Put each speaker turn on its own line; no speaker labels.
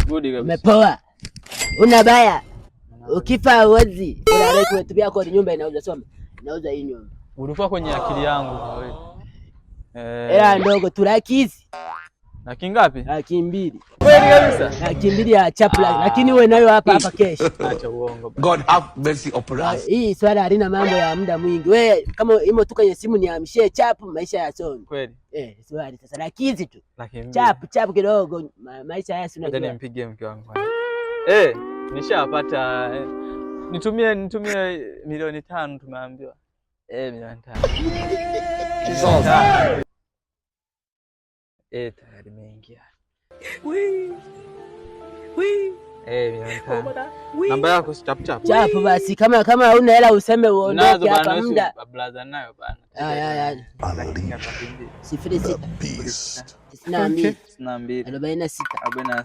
Good kabisa.
Umepoa. Una baya. Ukifa uwezi. Unaleta kwetu pia kwa nyumba inauza soma. Inauza hii nyumba.
Ulikuwa kwenye akili yangu wewe.
Hela ndogo tu laki hizi.
Laki ngapi?
Laki 2.
Kweli kabisa.
Laki 2 ya chapla, lakini wewe nayo hapa cash.
Acha uongo.
God have mercy upon us.
Hii swala halina mambo ya muda mwingi. Wewe kama imo tu kwenye simu nihamishie chapu maisha ya soni.
Kweli.
Swali sasa laki hizi tu.
Laki 2.
Chapu kidogo maisha haya si unajua.
Acha nimpigie mke wangu. Nishapata nitumie milioni 5 tumeambiwa. Milioni 5. Tayari imeingia. Milioni 5. Namba yako chap.
Chapu basi kama huna hela useme uondoke hapa muda.
Blaza nayo bana.
Haya. 06 92 46